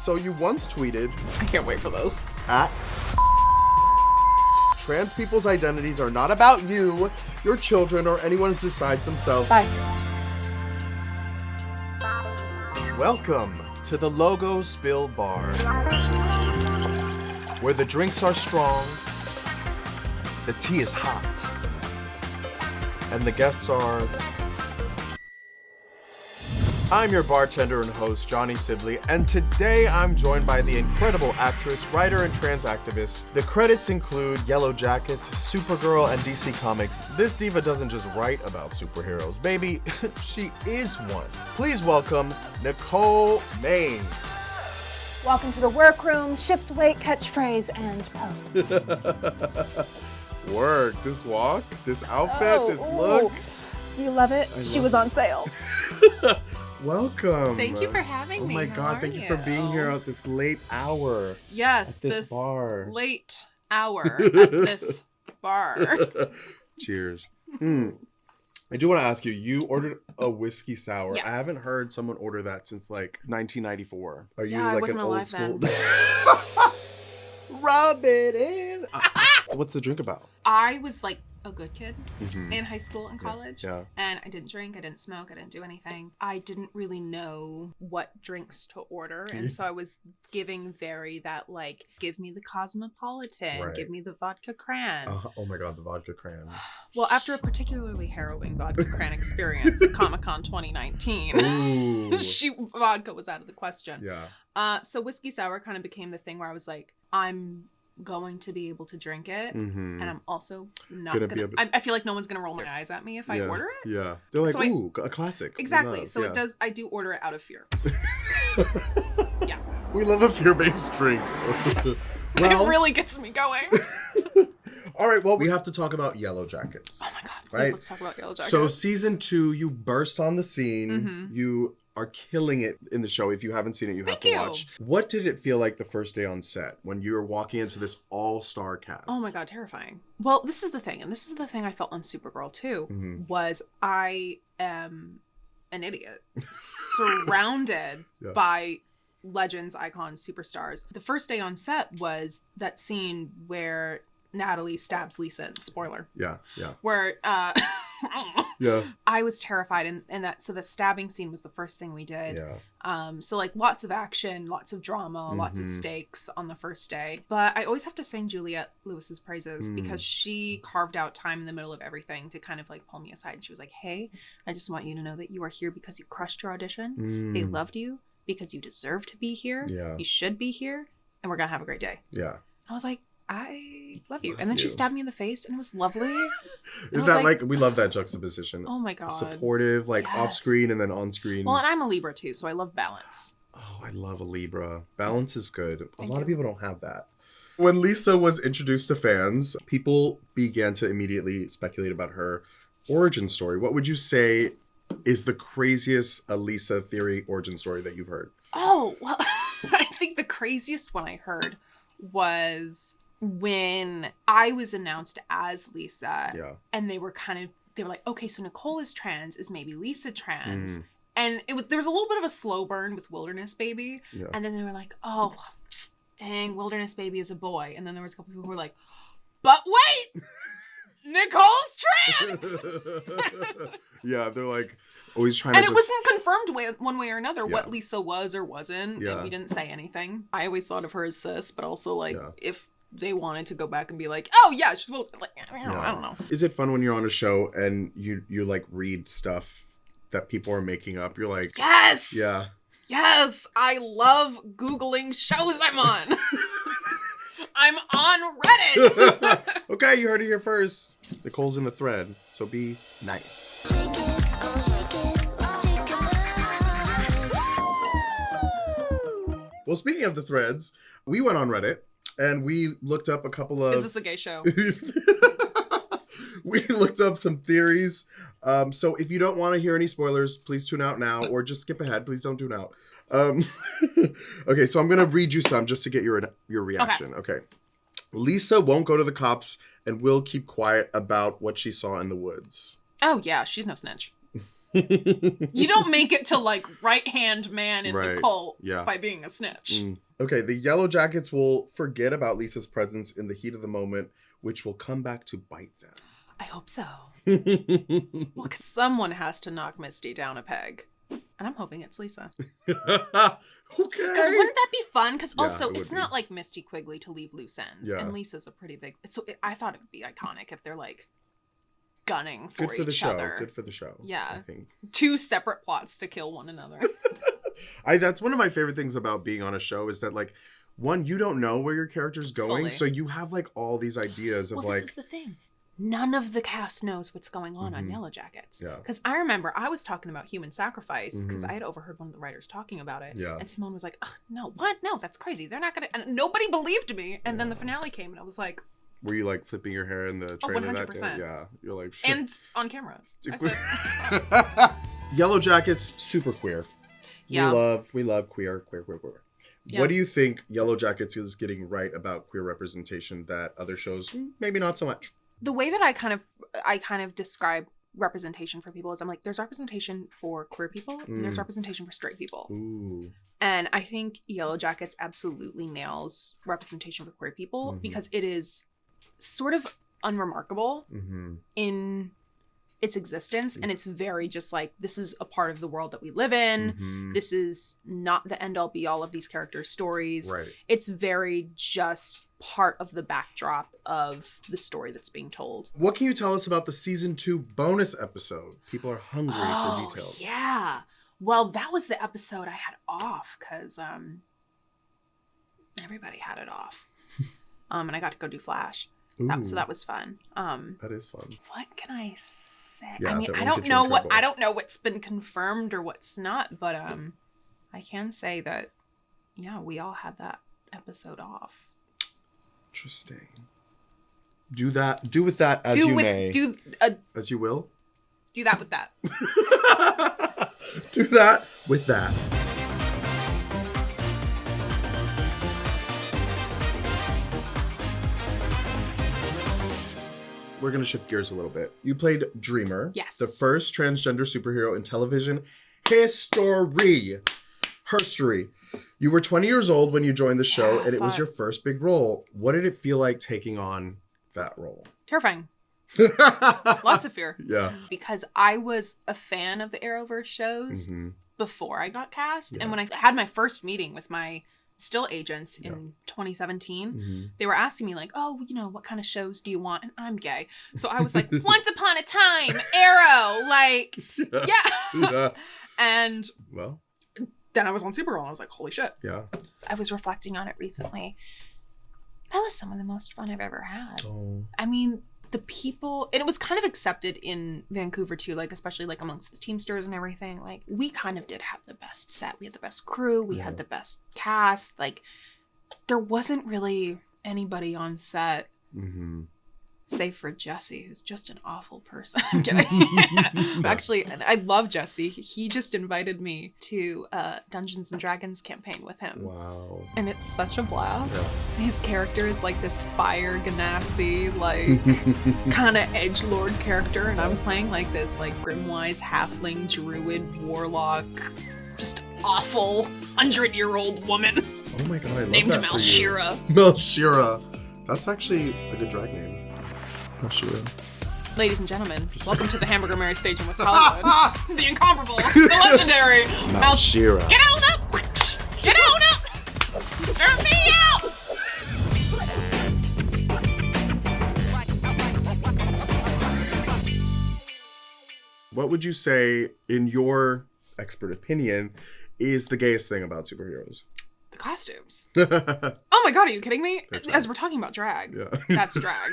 So you once tweeted... I can't wait for this. At... Trans people's identities are not about you, your children, or anyone who decides themselves. Bye. Welcome to the Logo Spill Bar, where the drinks are strong, the tea is hot, and the guests are... I'm your bartender and host, Johnny Sibilly, and today I'm joined by the incredible actress, writer, and trans activist. The credits include Yellowjackets, Supergirl, and DC Comics. This diva doesn't just write about superheroes, baby, she is one. Please welcome Nicole Maines. Welcome to the workroom, shift weight, catchphrase, and pose. Word, this walk, this outfit, this look. Do you love it? She was on sale. Welcome. Thank you for having me. Oh my God, thank you for being here at this late hour. Yes, at this bar. Late hour at this bar. Cheers. I do want to ask you, you ordered a whiskey sour. Yes. I haven't heard someone order that since like 1994. Are you I like wasn't an old alive school? then. Rub it in. What's the drink about? I was like a good kid in high school and college. Yeah. And I didn't drink, I didn't smoke, I didn't do anything. I didn't really know what drinks to order. And so I was giving that like, give me the Cosmopolitan, Right. give me the vodka cran. Oh my God, the vodka cran. Well, after a particularly harrowing vodka cran experience at Comic-Con 2019, Ooh. vodka was out of the question. Yeah. So whiskey sour kind of became the thing where I was like, I'm going to be able to drink it, and I'm also not gonna I feel like no one's gonna roll their eyes at me if I order it. Yeah. They're like, So ooh, a classic. Exactly. Love. So Yeah. I do order it out of fear. Yeah. We love a fear-based drink. Well, It really gets me going. all right, well, we have to talk about Yellowjackets. Oh my God. Please, Right? let's talk about Yellowjackets. So season 2, you burst on the scene. Mm-hmm. You are killing it in the show. If you haven't seen it, you have Thank to you. watch. What did it feel like the first day on set when you were walking into this all-star cast? Oh my God, terrifying. Well, this is the thing, and this is the thing I felt on Supergirl too, was I am an idiot surrounded by legends, icons, superstars. The first day on set was that scene where Natalie stabs Lisa. Spoiler. Yeah. Where Yeah. I was terrified, and that so the stabbing scene was the first thing we did. Yeah. So like lots of action, lots of drama, lots of stakes on the first day. But I always have to sing Juliette Lewis's praises because she carved out time in the middle of everything to kind of like pull me aside. And she was like, "Hey, I just want you to know that you are here because you crushed your audition. They loved you because you deserve to be here. Yeah. You should be here, and we're gonna have a great day." Yeah. I was like, I love you. And then she stabbed me in the face, and it was lovely. Isn't that like, we love that juxtaposition. Oh my God. Supportive, like off screen and then on screen. Well, and I'm a Libra too, so I love balance. Oh, I love a Libra. Balance is good. Thank a lot of you. people don't have that. When Lisa was introduced to fans, people began to immediately speculate about her origin story. What would you say is the craziest Lisa theory origin story that you've heard? Oh, well, I think the craziest one I heard was when I was announced as Lisa. Yeah. And they were like, okay, so Nicole is trans. Is maybe Lisa trans? And there was a little bit of a slow burn with Wilderness Baby. Yeah. And then they were like, oh, dang, Wilderness Baby is a boy. And then there was a couple people who were like, but wait, Nicole's trans. Yeah, they're like always trying And to it wasn't confirmed one way or another what Yeah. Lisa was or wasn't. Yeah. And we didn't say anything. I always thought of her as cis, but also like if they wanted to go back and be like, oh yeah, she's like, I don't know. Is it fun when you're on a show and you like read stuff that people are making up? You're like, Yes. yeah. Yes. I love Googling shows I'm on. I'm on Reddit. Okay, you heard it here first. Nicole's in the thread, so be nice. Well, speaking of the threads, we went on Reddit and we looked up a couple of... Is this a gay show? We looked up some theories. So if you don't want to hear any spoilers, please tune out now or just skip ahead. Please don't tune out. Okay, so I'm going to read you some just to get your reaction. Okay. Lisa won't go to the cops and will keep quiet about what she saw in the woods. Oh, yeah. She's no snitch. You don't make it to, like, right-hand man in the cult by being a snitch. Okay, the Yellowjackets will forget about Lisa's presence in the heat of the moment, which will come back to bite them. I hope so. Well, because someone has to knock Misty down a peg. And I'm hoping it's Lisa. Okay. Because wouldn't that be fun? Because also, it it's not like Misty Quigley to leave loose ends. Yeah. And Lisa's a pretty big... So I thought it would be iconic if they're, like, gunning for each other. Good for the show. Yeah. I think. 2 separate plots to kill one another. That's one of my favorite things about being on a show is that, like, one, you don't know where your character's going. Fully. So you have, like, all these ideas of, this is the thing. None of the cast knows what's going on Yellowjackets. Yeah. Because I remember I was talking about human sacrifice because I had overheard one of the writers talking about it. Yeah. And Simone was like, no, what? No, that's crazy. They're not going to... And nobody believed me. And then the finale came and I was like... Were you, like, flipping your hair in the trailer that day? 100%. Yeah. You're like... And on camera. I said... Yellowjackets, super queer. Yeah. We love queer. Yeah. What do you think Yellowjackets is getting right about queer representation that other shows maybe not so much? The way that I kind of describe representation for people is I'm like, there's representation for queer people and there's representation for straight people. Ooh. And I think Yellowjackets absolutely nails representation for queer people because it is sort of unremarkable in its existence, and it's very just like, this is a part of the world that we live in. This is not the end all be all of these characters' stories. Right. It's very just part of the backdrop of the story that's being told. What can you tell us about the season 2 bonus episode? People are hungry for details. Yeah. Well, that was the episode I had off because everybody had it off. And I got to go do Flash. So that was fun. That is fun. What can I say? Yeah, I mean, I don't know what's been confirmed or what's not, but I can say that we all had that episode off. Interesting. Do with that as you may. As you will. Do that with that. Do that with that. We're going to shift gears a little bit. You played Dreamer. Yes. The first transgender superhero in television history. Herstory. You were 20 years old when you joined the show, and it was your first big role. What did it feel like taking on that role? Terrifying. Lots of fear. Yeah. Because I was a fan of the Arrowverse shows before I got cast. Yeah. And when I had my first meeting with my still agents in 2017, they were asking me like, oh, what kind of shows do you want? And I'm gay. So I was like, Once Upon a Time, Arrow, like, yeah. And well, then I was on Supergirl and I was like, holy shit. Yeah. So I was reflecting on it recently. That was some of the most fun I've ever had. Oh. I mean, the people, and it was kind of accepted in Vancouver too, like especially like amongst the Teamsters and everything. Like we kind of did have the best set. We had the best crew. We had the best cast. Like there wasn't really anybody on set, save for Jesse, who's just an awful person. I'm kidding. Actually, I love Jesse. He just invited me to a Dungeons and Dragons campaign with him. Wow. And it's such a blast. Yeah. His character is like this fire ganassi, like kind of edgelord character, and I'm playing like this like Grimwise halfling druid warlock, just awful 100-year-old woman. Oh my god, I love named that Malshira. Malshira. That's actually a good drag name. Malshira. Ladies and gentlemen, welcome to the Hamburger Mary stage in West Hollywood. The incomparable, the legendary Malshira. Get on up! Get on up! Serve me out! What would you say, in your expert opinion, is the gayest thing about superheroes? The costumes. Oh my god, are you kidding me? As we're talking about drag, that's drag.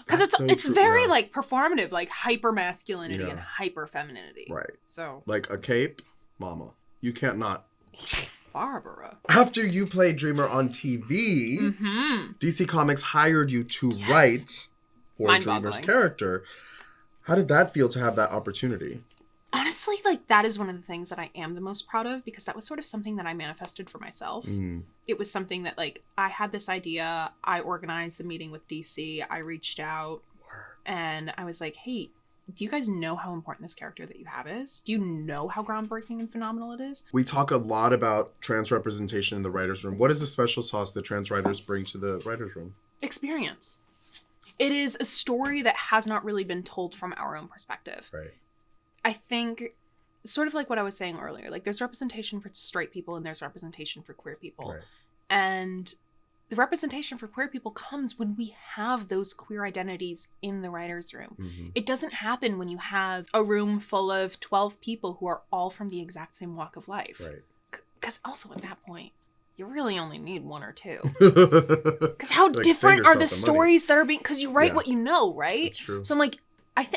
Because it's very like performative, like hyper masculinity and hyper femininity. Right. So like a cape, mama. You can't not. Barbara. After you played Dreamer on TV, DC Comics hired you to write for Dreamer's character. How did that feel to have that opportunity? Honestly, like that is one of the things that I am the most proud of, because that was sort of something that I manifested for myself. It was something that like I had this idea. I organized the meeting with DC. I reached out and I was like, hey, do you guys know how important this character that you have is? Do you know how groundbreaking and phenomenal it is? We talk a lot about trans representation in the writer's room. What is the special sauce that trans writers bring to the writer's room? Experience. It is a story that has not really been told from our own perspective. Right. I think, sort of like what I was saying earlier, like there's representation for straight people and there's representation for queer people. Right. And the representation for queer people comes when we have those queer identities in the writer's room. Mm-hmm. It doesn't happen when you have a room full of 12 people who are all from the exact same walk of life. Right. Because also at that point, you really only need one or two. Because how like, different are the stories that are being... Because you write what you know, right? That's true. So I'm like,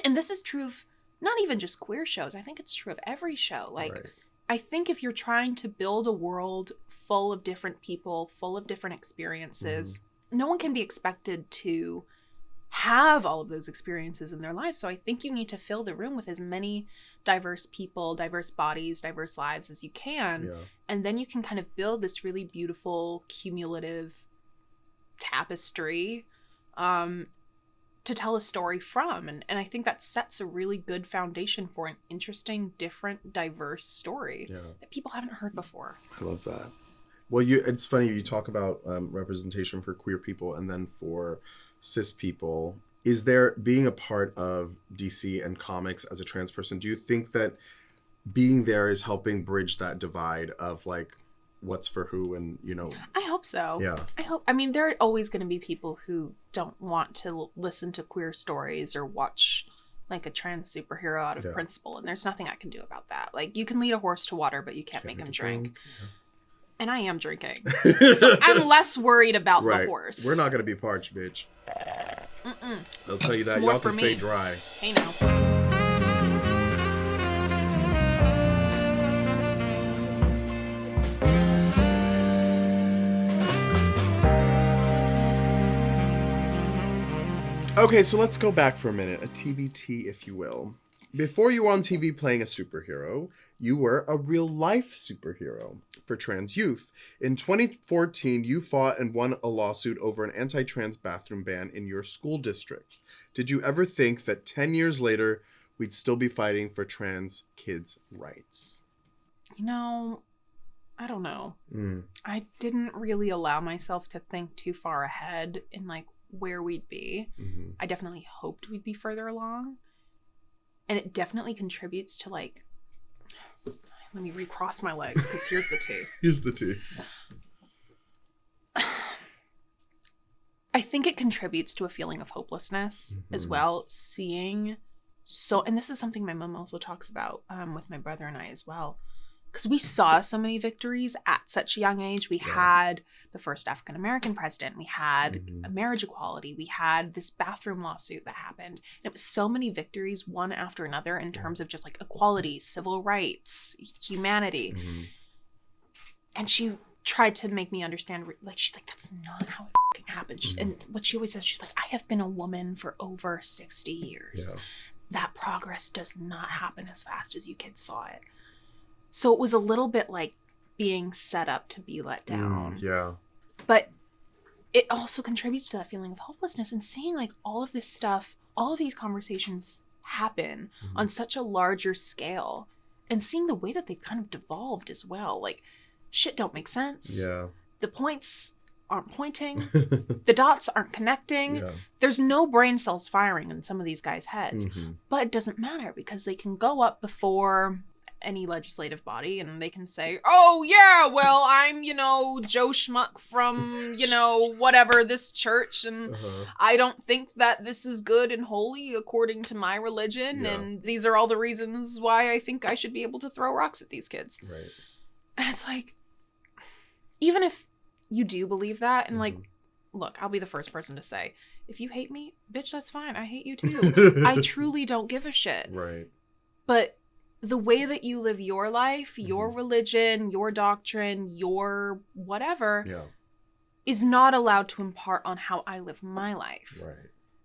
and this is true of not even just queer shows. I think it's true of every show. Like, right. I think if you're trying to build a world full of different people, full of different experiences, no one can be expected to have all of those experiences in their life. So I think you need to fill the room with as many diverse people, diverse bodies, diverse lives as you can. Yeah. And then you can kind of build this really beautiful, cumulative tapestry to tell a story from. And I think that sets a really good foundation for an interesting, different, diverse story that people haven't heard before. I love that. Well, it's funny you talk about representation for queer people and then for cis people. Is there, being a part of DC and comics as a trans person, do you think that being there is helping bridge that divide of like what's for who and, you know? I hope so. Yeah. I mean, there are always going to be people who don't want to listen to queer stories or watch like a trans superhero out of principle. And there's nothing I can do about that. Like, you can lead a horse to water, but you can't make him drink. Yeah. And I am drinking. So I'm less worried about the horse. We're not going to be parched, bitch. They'll tell you that. More y'all can for stay me. dry. Hey, now. Okay, so let's go back for a minute. A TBT, if you will. Before you were on TV playing a superhero, you were a real-life superhero for trans youth. In 2014, you fought and won a lawsuit over an anti-trans bathroom ban in your school district. Did you ever think that 10 years later, we'd still be fighting for trans kids' rights? You know, I don't know. I didn't really allow myself to think too far ahead in, like, where we'd be. I definitely hoped we'd be further along. And it definitely contributes to, like, let me recross my legs because here's the tea. Here's the tea. I think it contributes to a feeling of hopelessness as well. Seeing and this is something my mom also talks about with my brother and I as well. Because we saw so many victories at such a young age. We had the first African-American president. We had a marriage equality. We had this bathroom lawsuit that happened. And it was so many victories, one after another, in terms of just like equality, civil rights, humanity. And she tried to make me understand, like, she's like, that's not how it fucking happened. And what she always says, she's like, I have been a woman for over 60 years. That progress does not happen as fast as you kids saw it. So it was a little bit like being set up to be let down. But it also contributes to that feeling of hopelessness and seeing like all of this stuff, all of these conversations happen on such a larger scale and seeing the way that they've kind of devolved as well. Like, shit don't make sense. The points aren't pointing. The dots aren't connecting. There's no brain cells firing in some of these guys' heads. But it doesn't matter because they can go up before any legislative body and they can say, oh yeah, well, I'm, you know, Joe Schmuck from, you know, whatever, this church, and I don't think that this is good and holy according to my religion, and these are all the reasons why I think I should be able to throw rocks at these kids. And it's like, even if you do believe that, and like, look, I'll be the first person to say, if you hate me, bitch, that's fine, I hate you too. I truly don't give a shit. But the way that you live your life, your religion, your doctrine, your whatever, is not allowed to impart on how I live my life.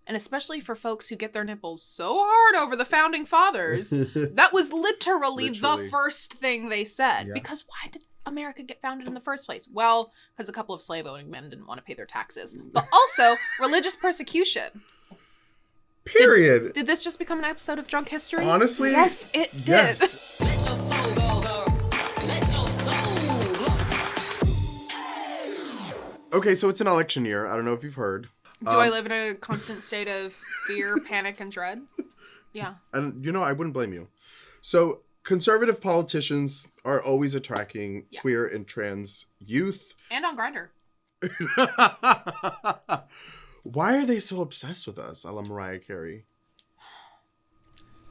And especially for folks who get their nipples so hard over the founding fathers, that was literally the first thing they said. Because why did America get founded in the first place? Well, because a couple of slave-owning men didn't want to pay their taxes. But also, religious persecution. Period. Did this just become an episode of Drunk History? Honestly? Yes, it did. Yes. Let your soul go, girl. Let your soul go. Okay, so it's an election year. I don't know if you've heard. Do I live in a constant state of fear, panic, and dread? Yeah. And, I wouldn't blame you. So, conservative politicians are always attracting queer and trans youth. And on Grindr. Why are they so obsessed with us, a la Mariah Carey?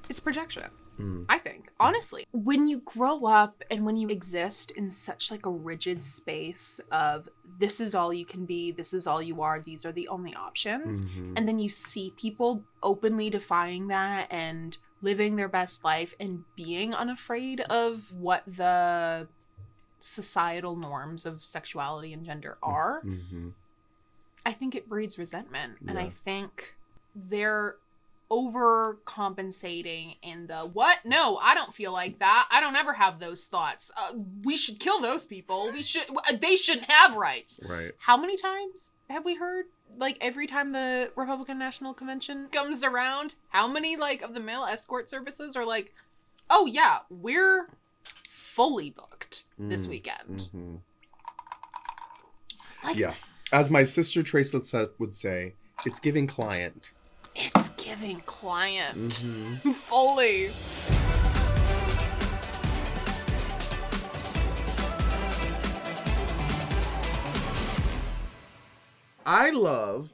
It's projection, I think. Honestly, when you grow up and when you exist in such like a rigid space of this is all you can be, this is all you are, these are the only options, and then you see people openly defying that and living their best life and being unafraid of what the societal norms of sexuality and gender are, I think it breeds resentment. And I think they're overcompensating in the, what? No, I don't feel like that. I don't ever have those thoughts. We should kill those people. They shouldn't have rights. Right. How many times have we heard, like, every time the Republican National Convention comes around, how many, like, of the male escort services are like, oh yeah, we're fully booked this weekend. Like, yeah. As my sister Trace Litsette would say, it's giving client. It's giving client. Fully. I love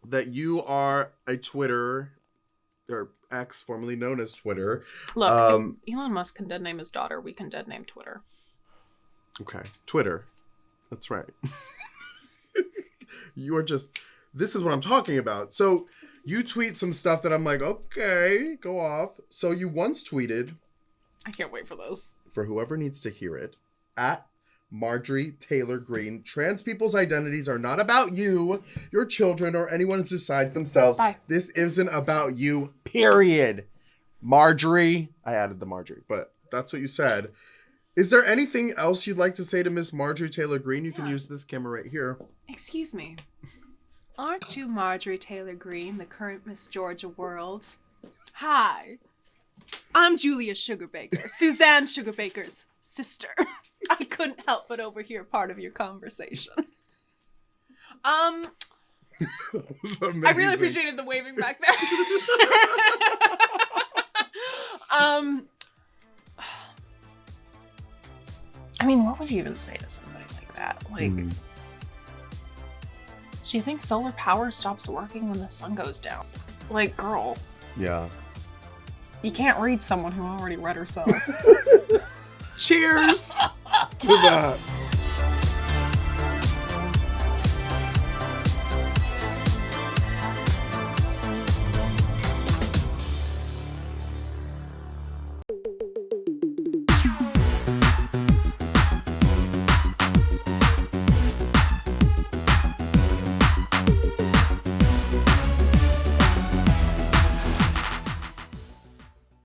that you are a Twitter, or X, formerly known as Twitter. Look, if Elon Musk can dead name his daughter, we can dead name Twitter. Okay. Twitter. That's right. This is what I'm talking about. So you tweet some stuff that I'm like, okay, go off. So you once tweeted. I can't wait for this. For whoever needs to hear it, at Marjorie Taylor Greene, trans people's identities are not about you, your children, or anyone besides themselves. Bye. This isn't about you, period. Marjorie. I added the Marjorie, but that's what you said. Is there anything else you'd like to say to Miss Marjorie Taylor Greene? You can use this camera right here. Excuse me. Aren't you Marjorie Taylor Greene, the current Miss Georgia World? Hi. I'm Julia Sugarbaker, Suzanne Sugarbaker's sister. I couldn't help but overhear part of your conversation. I really appreciated the waving back there. I mean, what would you even say to somebody like that? Like, do you think solar power stops working when the sun goes down? Like, girl. Yeah. You can't read someone who already read herself. Cheers to that.